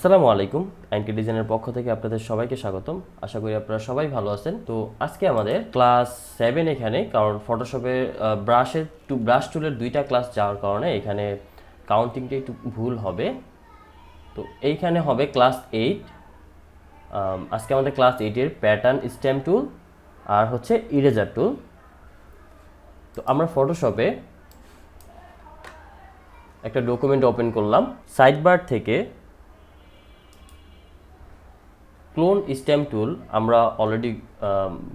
আসসালামু আলাইকুম। আইনটি ডিজাইনের পক্ষ থেকে আপনাদের সবাইকে স্বাগতম। আশা করি আপনারা সবাই ভালো আছেন। তো আজকে আমাদের ক্লাস 7 এখানে, কারণ ফটোশপে ব্রাশ টুলের 2টা ক্লাস যাওয়ার কারণে এখানে কাউন্টিংটা একটু ভুল হবে। তো এইখানে হবে ক্লাস 8। আজকে আমাদের ক্লাস 8-এর প্যাটার্ন স্ট্যাম্প টুল আর হচ্ছে ইরেজার টুল। তো আমরা ফটোশপে একটা ডকুমেন্ট ওপেন করলাম। সাইডবার থেকে ক্লোন স্ট্যাম্প টুল আমরা অলরেডি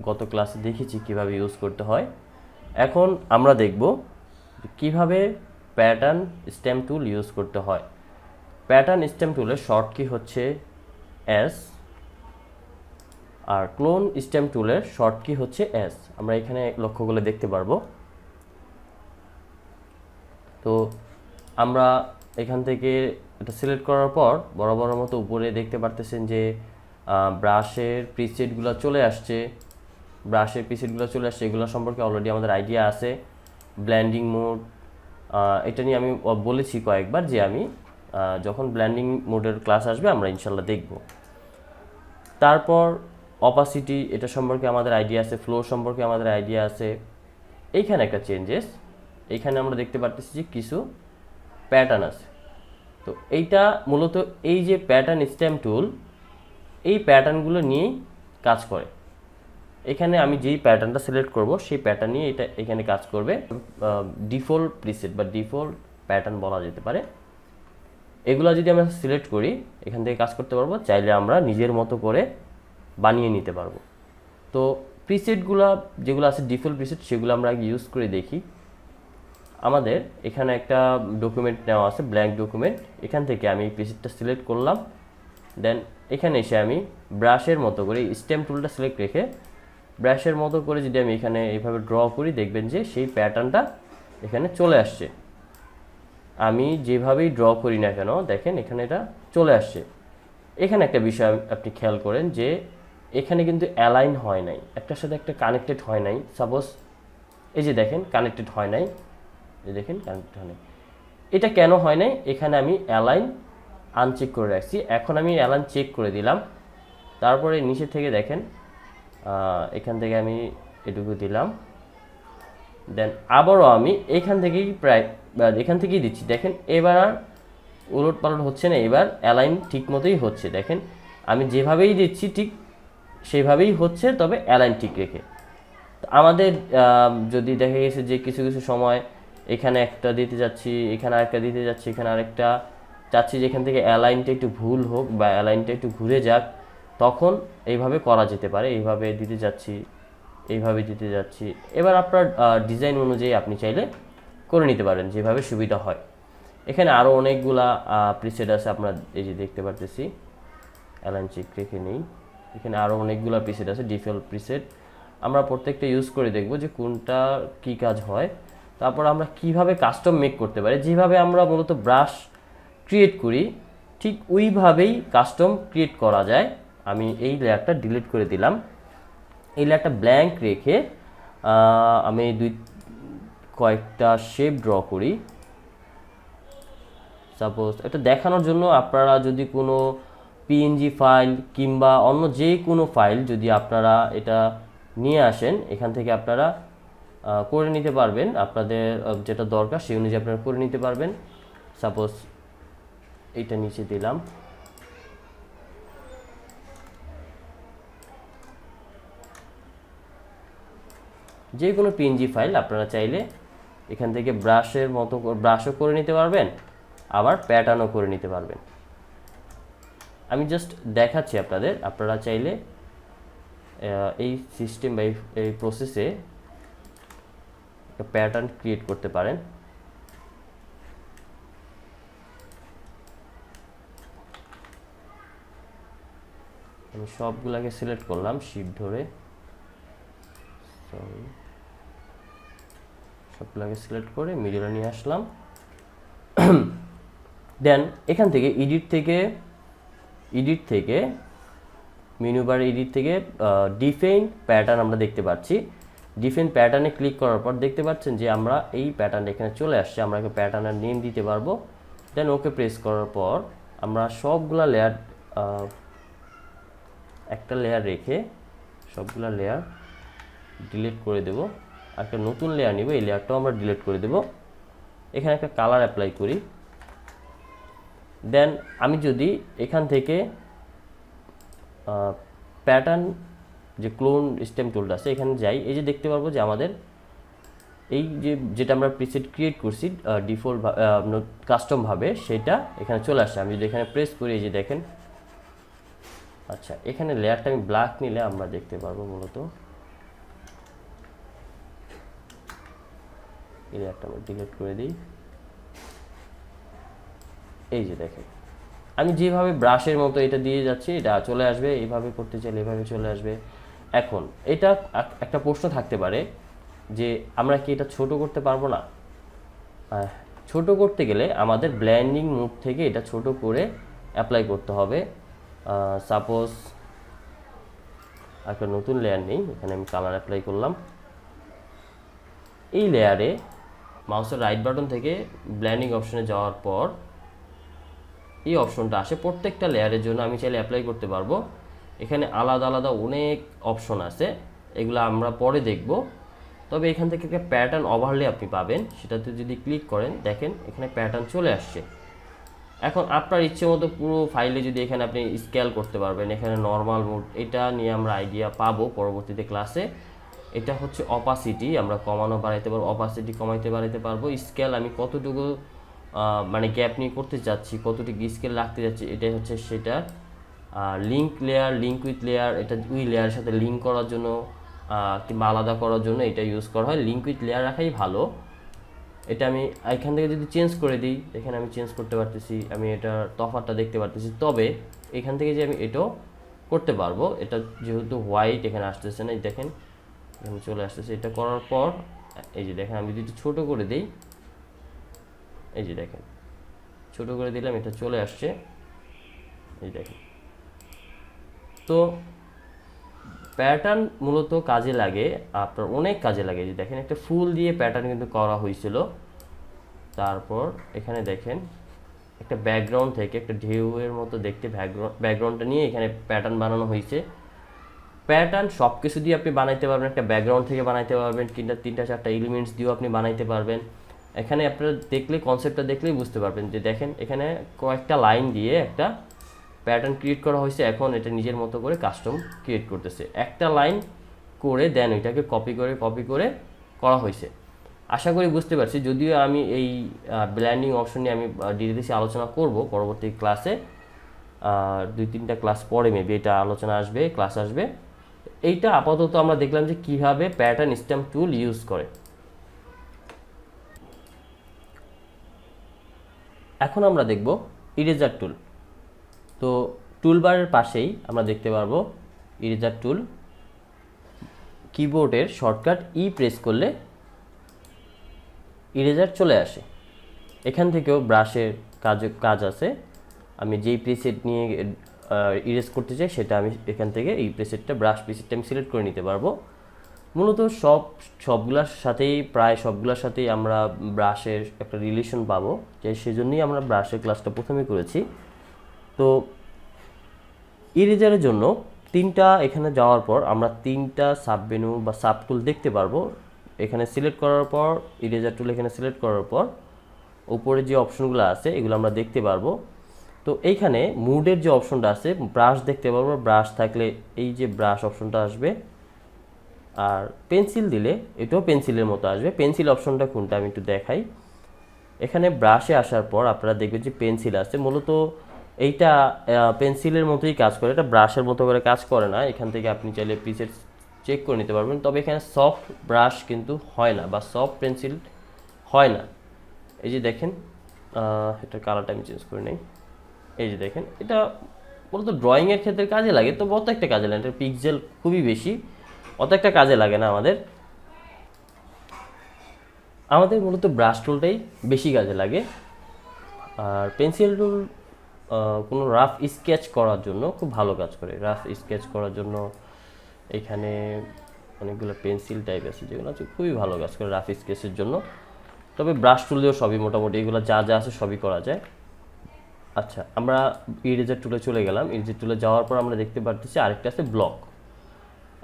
গত ক্লাসে দেখেছি কিভাবে ইউজ করতে হয়। এখন আমরা দেখব কিভাবে প্যাটার্ন স্ট্যাম্প টুল ইউজ করতে হয়। প্যাটার্ন স্ট্যাম্প টুলের শর্ট কি হচ্ছে এস, আর ক্লোন স্ট্যাম্প টুলের শর্ট কি হচ্ছে এস। আমরা এখানে লক্ষ্য করলে দেখতে পারবো। তো আমরা এখান থেকে এটা সিলেক্ট করার পর বরাবরের মতো উপরে দেখতে পারতেছেন যে ব্রাশের প্রিসেটগুলো চলে আসছে। এগুলো সম্পর্কে অলরেডি আমাদের আইডিয়া আছে। ব্লেন্ডিং মোড, এটা নিয়ে আমি বলেছি কয়েকবার যে আমি যখন ব্লেন্ডিং মোডের ক্লাস আসবে আমরা ইনশাল্লাহ দেখব। তারপর অপাসিটি, এটা সম্পর্কে আমাদের আইডিয়া আছে। ফ্লো সম্পর্কে আমাদের আইডিয়া আছে। এইখানে একটা চেঞ্জেস, এইখানে আমরা দেখতে পারতেছি যে কিছু প্যাটার্ন আছে। তো এইটা মূলত এই যে প্যাটার্ন স্ট্যাম্প টুল, এই প্যাটার্নগুলো নিয়েই কাজ করে। এখানে আমি যেই প্যাটার্নটা সিলেক্ট করব সেই প্যাটার্ন নিয়ে এটা এখানে কাজ করবে। ডিফল্ট প্রিসেট বা ডিফল্ট প্যাটার্ন বলা যেতে পারে। এগুলো যদি আমরা সিলেক্ট করি এখান থেকে কাজ করতে পারবো। চাইলে আমরা নিজের মতো করে বানিয়ে নিতে পারবো। তো প্রিসেটগুলো যেগুলো আছে ডিফল্ট প্রিসেট, সেগুলো আমরা আগে ইউজ করে দেখি। আমাদের এখানে একটা ডকুমেন্ট নেওয়া আছে, ব্ল্যাঙ্ক ডকুমেন্ট। এখান থেকে আমি এই প্রিসেটটা সিলেক্ট করলাম। দেন এখানে এসে আমি ব্রাশের মতো করে স্ট্যাম্প টুলটা সিলেক্ট রেখে ব্রাশের মতো করে যদি আমি এখানে এইভাবে ড্র করি, দেখবেন যে সেই প্যাটার্নটা এখানে চলে আসছে। আমি যেভাবেই ড্র করি না কেন, দেখেন এখানে এটা চলে আসছে। এখানে একটা বিষয় আপনি খেয়াল করেন যে এখানে কিন্তু অ্যালাইন হয় নাই, একটার সাথে একটা কানেক্টেড হয় নাই। সাপোজ এই যে দেখেন কানেক্টেড হয় নাই, এই দেখেন কানেক্টেড হয় নাই। এটা কেন হয় নাই? এখানে আমি অ্যালাইন আনচেক করে রাখছি। এখন আমি অ্যালাইন চেক করে দিলাম। তারপরে নিচে থেকে দেখেন এখান থেকে আমি এটুকু দিলাম। দেন আবারও আমি এখান থেকেই দিচ্ছি। দেখেন এবার আর উলট পালট হচ্ছে না, এবার অ্যালাইন ঠিক মতোই হচ্ছে। দেখেন আমি যেভাবেই দিচ্ছি ঠিক সেইভাবেই হচ্ছে, তবে অ্যালাইন ঠিক রেখে। আমাদের যদি দেখা গেছে যে কিছু কিছু সময় এখানে একটা দিতে যাচ্ছি, এখানে আরেকটা দিতে যাচ্ছি, এখানে আরেকটা চাচ্ছি যে এখান থেকে অ্যালাইনটা একটু ভুল হোক বা অ্যালাইনটা একটু ঘুরে যাক, তখন এইভাবে করা যেতে পারে। এইভাবে দিতে যাচ্ছি, এইভাবে দিতে যাচ্ছি। এবার আপনার ডিজাইন অনুযায়ী আপনি চাইলে করে নিতে পারেন যেভাবে সুবিধা হয়। এখানে আরও অনেকগুলা প্রিসেট আছে, আপনারা এই যে দেখতে পারতেছি। অ্যালাইন চেক রেখে নেই। এখানে আরও অনেকগুলো প্রিসেট আছে, ডিফল্ট প্রিসেট। আমরা প্রত্যেকটা ইউজ করে দেখব যে কোনটা কি কাজ হয়। তারপর আমরা কিভাবে কাস্টম মেক করতে পারি। যেভাবে আমরা মূলত ব্রাশ ক্রিয়েট করি ঠিক ওইভাবেই কাস্টম ক্রিয়েট করা যায়। আমি এই লেয়ারটা ডিলিট করে দিলাম। এই লেয়ারটা ব্ল্যাঙ্ক রেখে আমি কয়েকটা শেপ ড্র করি। সাপোজ এটা দেখানোর জন্য আপনারা যদি কোনো পিএনজি ফাইল কিংবা অন্য যে কোনো ফাইল যদি আপনারা এটা নিয়ে আসেন, এখান থেকে আপনারা করে নিতে পারবেন। আপনাদের যেটা দরকার সেই অনুযায়ী আপনারা করে নিতে পারবেন। সাপোজ এইটা নিচে দিলাম। যে কোনো পিএনজি ফাইল আপনারা চাইলে এখান থেকে ব্রাশও করে নিতে পারবেন, আবার প্যাটার্নও করে নিতে পারবেন। আমি জাস্ট দেখাচ্ছি আপনাদের। আপনারা চাইলে এই সিস্টেম বা এই প্রসেসে একটা প্যাটার্ন ক্রিয়েট করতে পারেন। আমি সবগুলোকে সিলেক্ট করলাম শিফট ধরে, সবগুলোকে সিলেক্ট করে মিডলে নিয়ে আসলাম। দেন এখান থেকে এডিট থেকে মেনু বার এডিট থেকে ডিফাইন প্যাটার্ন আমরা দেখতে পাচ্ছি। ডিফাইন প্যাটার্নে ক্লিক করার পর দেখতে পাচ্ছেন যে আমরা এই প্যাটার্ন এখানে চলে আসছে। আমরা একটা প্যাটার্নের নেম দিতে পারবো। দেন ওকে প্রেস করার পর আমরা সবগুলা লেয়ার একটা লেয়ার রেখে সবগুলা লেয়ার ডিলিট করে দেব, আর একটা নতুন লেয়ার নিব, এই লেয়ারটাও আমরা ডিলিট করে দেব। এখানে একটা কালার অ্যাপ্লাই করি। দেন আমি যদি এখান থেকে প্যাটার্ন যে ক্লোন স্টেম টুলটা আছে এখানে যাই, এই যে দেখতে পারবো যে আমাদের এই যেটা আমরা প্রিসেট ক্রিয়েট করছি ডিফল্ট কাস্টমভাবে, সেটা এখানে চলে আসে। আমি যদি এখানে প্রেস করি, এই যে দেখেন, আচ্ছা এখানে লেয়ারটা আমি ব্ল্যাক নিলে আমরা দেখতে পারবো মূলত এই লেয়ারটা আমরা ডিলিট করে দিই। এই যে দেখেন আমি যেভাবে ব্রাশের মতো এটা দিয়ে যাচ্ছি এটা চলে আসবে, এইভাবে করতে চাইলে এভাবে চলে আসবে। এখন এটা একটা প্রশ্ন থাকতে পারে যে আমরা কি এটা ছোট করতে পারবো না? ছোট করতে গেলে আমাদের ব্লেন্ডিং মোড থেকে এটা ছোট করে অ্যাপ্লাই করতে হবে। সাপোজ একটা নতুন লেয়ার নেই, এখানে আমি কালার অ্যাপ্লাই করলাম। এই লেয়ারে মাউসের রাইট বাটন থেকে ব্লেন্ডিং অপশনে যাওয়ার পর এই অপশনটা আসে, প্রত্যেকটা লেয়ারের জন্য আমি চাইলে অ্যাপ্লাই করতে পারবো। এখানে আলাদা আলাদা অনেক অপশন আছে, এগুলো আমরা পরে দেখব। তবে এখান থেকে একটা প্যাটার্ন ওভারলে আপনি পাবেন, সেটাতে যদি ক্লিক করেন দেখেন এখানে প্যাটার্ন চলে আসছে। এখন আপনার ইচ্ছে মতো পুরো ফাইলে যদি এখানে আপনি স্কেল করতে পারবেন, এখানে নর্মাল মোড, এটা নিয়ে আমরা আইডিয়া পাবো পরবর্তীতে ক্লাসে। এটা হচ্ছে অপাসিটি, আমরা কমানো বাড়াইতে পারবো, অপাসিটি কমাইতে বাড়াইতে পারবো। স্কেল আমি কতটুকু মানে গ্যাপ নিয়ে করতে যাচ্ছি, কতটুকু স্কেল রাখতে যাচ্ছি, এটাই হচ্ছে সেটা। Link layer, link with layer, এটা ওই লেয়ারের সাথে লিঙ্ক করার জন্য কিংবা আলাদা করার জন্য এটা ইউজ করা হয়। লিঙ্ক উইথ লেয়ার রাখাই ভালো। এটা আমি এখান থেকে যদি চেঞ্জ করে দিই, এখানে আমি চেঞ্জ করতে পারতেছি, আমি এটার তফাৎটা দেখতে পারতেছি। তবে এখান থেকে যে আমি এটাও করতে পারবো, এটা যেহেতু হোয়াইট এখানে আসতেছে না, দেখেন এখানে চলে আসতেছে। এটা করার পর এই যে দেখেন আমি যদি ছোটো করে দিই, এই যে দেখেন ছোটো করে দিলাম, এটা চলে আসছে, এই দেখেন। তো প্যাটার্ন মূলত কাজে লাগে, আপনার অনেক কাজে লাগে। যে দেখেন একটা ফুল দিয়ে প্যাটার্ন কিন্তু করা হয়েছিল। তারপর এখানে দেখেন একটা ব্যাকগ্রাউন্ড থেকে একটা ঢেউয়ের মতো দেখতে ব্যাকগ্রাউন্ডটা নিয়ে এখানে প্যাটার্ন বানানো হয়েছে। প্যাটার্ন সব কিছু দিয়ে আপনি বানাইতে পারবেন, একটা ব্যাকগ্রাউন্ড থেকে বানাইতে পারবেন, কিংবা 3-4টা এলিমেন্টস দিয়েও আপনি বানাইতে পারবেন। এখানে আপনারা দেখলে কনসেপ্টটা দেখলেই বুঝতে পারবেন যে দেখেন এখানে কয়েকটা লাইন দিয়ে একটা প্যাটার্ন ক্রিয়েট করা হয়েছে। এখন এটা নিজের মতো করে কাস্টম ক্রিয়েট করতেছে, একটা লাইন করে দেন এটাকে কপি করে করা হয়েছে। আশা করি বুঝতে পারছি। যদিও আমি এই ব্লেন্ডিং অপশন নিয়ে আমি ডিটেলসে আলোচনা করব পরবর্তী ক্লাসে, 2-3টা ক্লাস পরে মেবি এটা আলোচনা আসবে, ক্লাস আসবে। এইটা আপাতত আমরা দেখলাম যে কিভাবে প্যাটার্ন স্ট্যাম্প টুল ইউজ করে। এখন আমরা দেখব ইরেজার টুল। তো টুলবারের পাশেই আমরা দেখতে পারবো ইরেজার টুল। কিবোর্ডের শর্টকাট প্রেস করলে ইরেজার চলে আসে। এখান থেকেও ব্রাশের কাজ আছে, আমি যেই প্রিসেট নিয়ে ইরেজ করতে চাই সেটা আমি এখান থেকে এই প্রিসেটটা, ব্রাশ প্রিসেটটা আমি সিলেক্ট করে নিতে পারবো। মূলত সবগুলোর সাথেই, প্রায় সবগুলোর সাথেই আমরা ব্রাশের একটা রিলেশন পাবো, যে সেজন্যই আমরা ব্রাশের ক্লাসটা প্রথমে করেছি। তো ইরেজারের জন্য এখানে যাওয়ার পর আমরা 3টা সাব মেনু বা সাব টুল দেখতে পারবো। এখানে সিলেক্ট করার পর ইরেজার টুল এখানে সিলেক্ট করার পর উপরে যে অপশনগুলো আছে এগুলো আমরা দেখতে পারবো। তো এইখানে মুডের যে অপশনটা আছে, ব্রাশ দেখতে পারবো, ব্রাশ থাকলে এই যে ব্রাশ অপশনটা আসবে, আর পেন্সিল দিলে এটাও পেন্সিলের মতো আসবে। পেন্সিল অপশনটা কোনটা আমি একটু দেখাই। এখানে ব্রাশে আসার পর আপনারা দেখবেন যে পেন্সিল আছে, মূলত এইটা পেন্সিলের মতোই কাজ করে, এটা ব্রাশের মতো করে কাজ করে না। এখান থেকে আপনি চাইলে প্রিসেট চেক করে নিতে পারবেন। তবে এখানে সফট ব্রাশ কিন্তু হয় না, বা সফট পেন্সিল হয় না। এই যে দেখেন এটার কালারটা আমি চেঞ্জ করে নিই। এই যে দেখেন এটা মূলত ড্রয়িংয়ের ক্ষেত্রে কাজে লাগে, তো অত একটা কাজে লাগে, এটা পিক্সেল খুবই বেশি, অত একটা কাজে লাগে না আমাদের মূলত ব্রাশ টুলটাই বেশি কাজে লাগে। আর পেন্সিল টুল কোনো রাফ স্কেচ করার জন্য খুব ভালো কাজ করে। রাফ স্কেচ করার জন্য এখানে অনেকগুলো পেন্সিল টাইপ আছে যেগুলো হচ্ছে খুবই ভালো কাজ করে রাফ স্কেচের জন্য। তবে ব্রাশ টুল দিয়েও সবই মোটামুটি এগুলো যা যা আছে সবই করা যায়। আচ্ছা, আমরা ইরেজার টুলে চলে গেলাম। ইরেজার টুলে যাওয়ার পর আমরা দেখতে পারতেছি আরেকটা আছে ব্লক।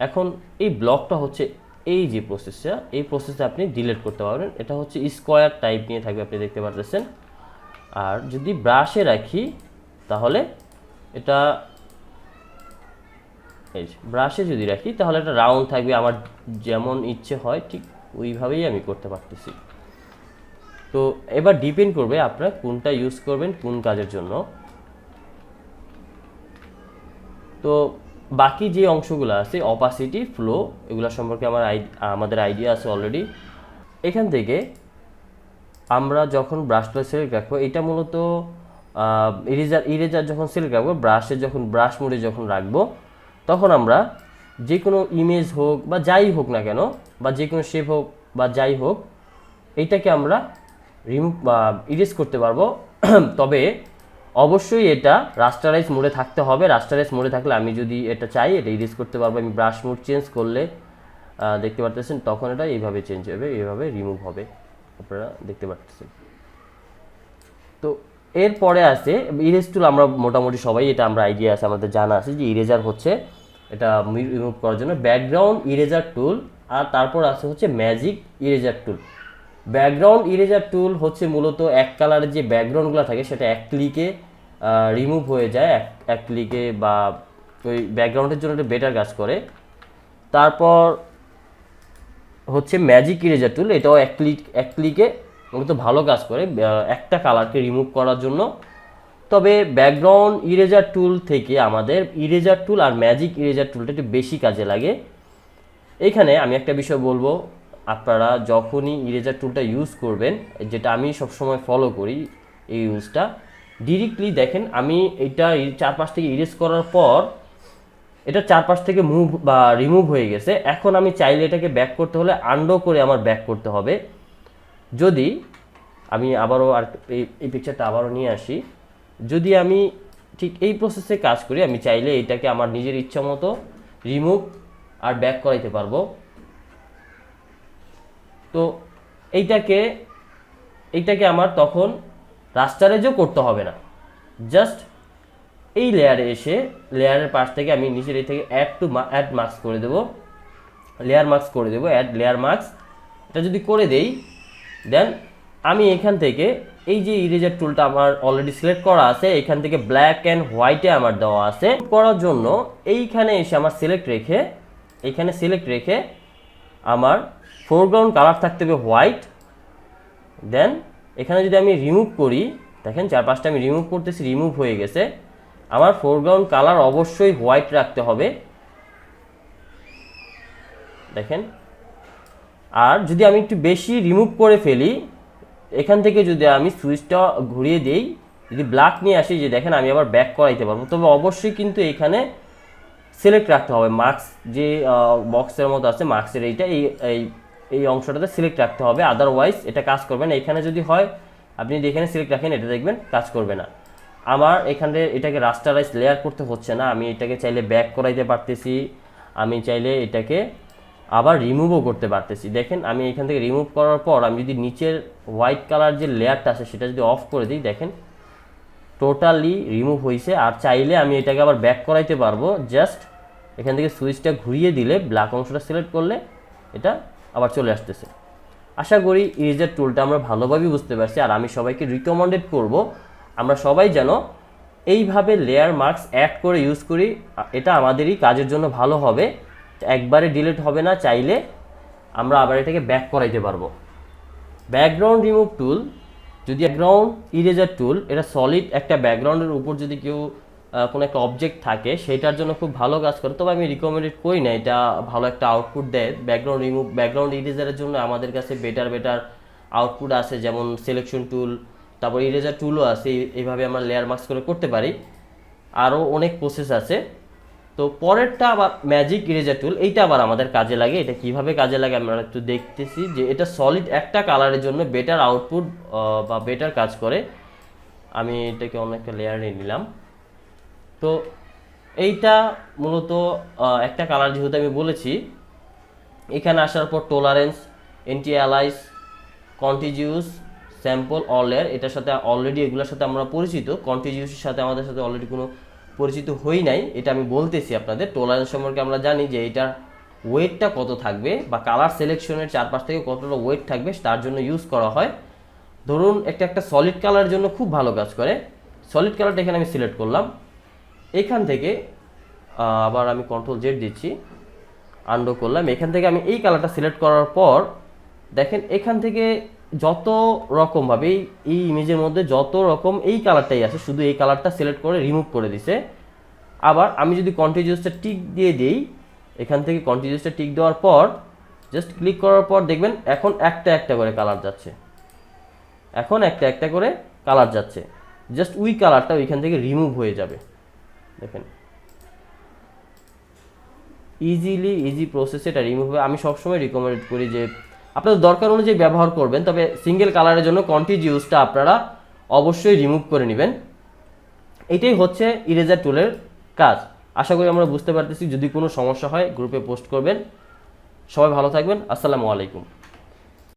এখন এই ব্লকটা হচ্ছে এই যে প্রসেসটা, এই প্রসেসে আপনি ডিলিট করতে পারবেন। এটা হচ্ছে স্কোয়ার টাইপ নিয়ে থাকবে, আপনি দেখতে পারতেছেন। আর যদি ব্রাশে রাখি তাহলে এটা এই ব্রাশে যদি রাখি তাহলে একটা রাউন্ড থাকবে। আমার যেমন ইচ্ছে হয় ঠিক ওইভাবেই আমি করতে পারতেছি। তো এবার ডিপেন্ড করবে আপনারা কোনটা ইউজ করবেন কোন কাজের জন্য। তো বাকি যে অংশগুলো আছে অপাসিটি, ফ্লো, এগুলো সম্পর্কে আমাদের আইডিয়া আছে অলরেডি। এখান থেকে আমরা যখন ব্রাশটা সিলেক্ট রাখবো, এটা মূলত ইরেজার যখন সিলেক্ট রাখবো, যখন ব্রাশ মোডে যখন রাখবো, তখন আমরা যে কোনো ইমেজ হোক বা যাই হোক না কেন, বা যে কোনো শেপ হোক বা যাই হোক, এইটাকে আমরা রিমুভ বা ইরেজ করতে পারবো। তবে অবশ্যই এটা রাস্টারাইজ মোডে থাকতে হবে। রাস্টারাইজ মোডে থাকলে আমি যদি এটা চাই এটা ইরেজ করতে পারবো। আমি ব্রাশ মোড চেঞ্জ করলে দেখতে পারতেছেন তখন এটা এইভাবে চেঞ্জ হবে, এইভাবে রিমুভ হবে, আপনারা দেখতে পাচ্ছেন। তো এরপরে আছে ইরেজ টুল। আমরা মোটামুটি সবাই এটা আমরা আইডিয়া আছে, আমাদের জানা আছে যে ইরেজার হচ্ছে এটা রিমুভ করার জন্য ব্যাকগ্রাউন্ড ইরেজার টুল। আর তারপর আছে হচ্ছে ম্যাজিক ইরেজার টুল। ব্যাকগ্রাউন্ড ইরেজার টুল হচ্ছে মূলত এক কালারের যে ব্যাকগ্রাউন্ডগুলো থাকে সেটা এক ক্লিকে রিমুভ হয়ে যায়, এক ক্লিকে, বা ওই ব্যাকগ্রাউন্ডের জন্য এটা বেটার কাজ করে। তারপর হচ্ছে ম্যাজিক ইরেজার টুল, এটাও এক ক্লিকে মূলত ভালো কাজ করে একটা কালারকে রিমুভ করার জন্য। তবে ব্যাকগ্রাউন্ড ইরেজার টুল থেকে আমাদের ইরেজার টুল আর ম্যাজিক ইরেজার টুলটা একটু বেশি কাজে লাগে। এইখানে আমি একটা বিষয় বলবো, আপনারা যখনই ইরেজার টুলটা ইউজ করবেন, যেটা আমি সবসময় ফলো করি এই ইউজটা, ডিরেক্টলি দেখেন আমি এটা চারপাশ থেকে ইরেজ করার পর এটা চারপাশ থেকে মুভ বা রিমুভ হয়ে গেছে। এখন আমি চাইলে এটাকে ব্যাক করতে হলে আনডো করে আমার ব্যাক করতে হবে। যদি আমি আবারও আর এই পিকচারটা আবারও নিয়ে আসি, যদি আমি ঠিক এই প্রসেসে কাজ করি, আমি চাইলে এটাকে আমার নিজের ইচ্ছা মতো রিমুভ আর ব্যাক করাইতে পারবো। তো এইটাকে আমার তখন রাস্টারাইজও করতে হবে না, জাস্ট এই লেয়ারে এসে লেয়ারের পাশ থেকে আমি নিচের এই থেকে অ্যাড মার্কস করে দেবো, লেয়ার মার্কস করে দেবো, অ্যাড লেয়ার মার্কস। এটা যদি করে দেই, দেন আমি এখান থেকে এই যে ইরেজার টুলটা আমার অলরেডি সিলেক্ট করা আছে, এখান থেকে ব্ল্যাক অ্যান্ড হোয়াইটে আমার দেওয়া আছে করার জন্য, এইখানে এসে আমার এখানে সিলেক্ট রেখে আমার ফোরগ্রাউন্ড কালার থাকতে হবে হোয়াইট। দেন এখানে যদি আমি রিমুভ করি, দেখেন চারপাশটা আমি রিমুভ করতেছি, রিমুভ হয়ে গেছে। আমার ফোরগ্রাউন্ড কালার অবশ্যই হোয়াইট রাখতে হবে, দেখেন। আর যদি আমি একটু বেশি রিমুভ করে ফেলি, এখান থেকে যদি আমি সুইচটা ঘুরিয়ে দিই, যদি ব্ল্যাক নিয়ে আসি, যে দেখেন আমি আবার ব্যাক করাইতে পারবো। তবে অবশ্যই কিন্তু এখানে সিলেক্ট রাখতে হবে মার্কস, যে বক্সের মতো আছে মার্কসের এইটা, এই অংশটাতে সিলেক্ট রাখতে হবে, আদারওয়াইজ এটা কাজ করবে না। এখানে যদি হয় আপনি যদি এখানে সিলেক্ট রাখেন, এটা দেখবেন কাজ করবে না। আমার এখানে এটাকে রাস্টারাইজ লেয়ার করতে হচ্ছে না, আমি এটাকে চাইলে ব্যাক করাইতে পারতেছি, আমি চাইলে এটাকে আবার রিমুভও করতে পারতেছি। দেখেন আমি এখান থেকে রিমুভ করার পর আমি যদি নিচের হোয়াইট কালার যে লেয়ারটা আছে সেটা যদি অফ করে দিই, দেখেন টোটালি রিমুভ হয়েছে। আর চাইলে আমি এটাকে আবার ব্যাক করাইতে পারবো, জাস্ট এখান থেকে সুইচটা ঘুরিয়ে দিলে, ব্ল্যাক অংশটা সিলেক্ট করলে এটা আবার চলে আসতেছে। আশা করি ইরেজার টুলটা আমরা ভালোভাবেই বুঝতে পারছি। আর আমি সবাইকে রিকমেন্ডেড করব আমরা সবাই যেন এইভাবে লেয়ার মার্কস অ্যাড করে ইউজ করি, এটা আমাদেরই কাজের জন্য ভালো হবে। একবারে ডিলিট হবে না, চাইলে আমরা আবার এটাকে ব্যাক করাইতে পারবো। ব্যাকগ্রাউন্ড রিমুভ টুল, যদি ব্যাকগ্রাউন্ড ইরেজার টুল, এটা সলিড একটা ব্যাকগ্রাউন্ডের উপর যদি কেউ কোনো একটা অবজেক্ট থাকে সেটার জন্য খুব ভালো কাজ করে। তবে আমি রিকমেন্ডেড করি না, এটা ভালো একটা আউটপুট দেয়। ব্যাকগ্রাউন্ড ইরেজারের জন্য আমাদের কাছে বেটার আউটপুট আছে, যেমন সিলেকশন টুল, তারপর ইরেজার টুলও আছে। এইভাবে আমরা লেয়ার মার্কস করে করতে পারি, আরও অনেক প্রসেস আছে। তো পরেরটা আবার ম্যাজিক ইরেজার টুল, এইটা আবার আমাদের কাজে লাগে। এটা কিভাবে কাজে লাগে আমরা একটু দেখতেছি, যে এটা সলিড একটা কালারের জন্য বেটার আউটপুট বা বেটার কাজ করে। আমি এটাকে অনেকটা লেয়ার নিয়ে নিলাম। তো এইটা মূলত একটা কালার, যেহেতু আমি বলেছি, এখানে আসার পর tolerance, anti alias, contiguous, sample all layer, এটার সাথে অলরেডি এগুলোর সাথে আমরা পরিচিত, কন্টিজিউসির সাথে আমাদের সাথে অলরেডি কোনো পরিচিত হই নাই, এটা আমি বলতেছি আপনাদের। টলারেন্স সম্পর্কে আমরা জানি যে এটার ওয়েটটা কত থাকবে বা কালার সিলেকশনের চারপাশ থেকে কতটা ওয়েট থাকবে তার জন্য ইউজ করা হয়। ধরুন একটা সলিড কালারের জন্য খুব ভালো কাজ করে। সলিড কালারটা এখানে আমি সিলেক্ট করলাম, এখান থেকে আবার আমি কন্ট্রোল জেড দিচ্ছি, আনডো করলাম। এখান থেকে আমি এই কালারটা সিলেক্ট করার পর দেখেন এখান থেকে যত রকমভাবে এই ইমেজের মধ্যে যত রকম এই কালারটাই আছে, শুধু এই কালারটা সিলেক্ট করে রিমুভ করে দিছে। আবার আমি যদি কন্টিনিউসটা টিক দিয়ে দিই, এখান থেকে কন্টিনিউসটা টিক দেওয়ার পর জাস্ট ক্লিক করার পর দেখবেন এখন একটা একটা করে কালার যাচ্ছে, এখন একটা একটা করে কালার যাচ্ছে। জাস্ট ওই কালারটা ওইখান থেকে রিমুভ হয়ে যাবে। দেখেন ইজি প্রসেসে এটা রিমুভ হবে। আমি সবসময় রিকমেন্ড করি যে আপনাদের দরকার অনুযায়ী ব্যবহার করবেন, তবে সিঙ্গেল কালারের জন্য কন্টিনিউসটা আপনারা অবশ্যই রিমুভ করে নেবেন। এটাই হচ্ছে ইরেজার টুলের কাজ। আশা করি আমরা বুঝতে পারতেছি। যদি কোনো সমস্যা হয় গ্রুপে পোস্ট করবেন। সবাই ভালো থাকবেন। আসসালামু আলাইকুম।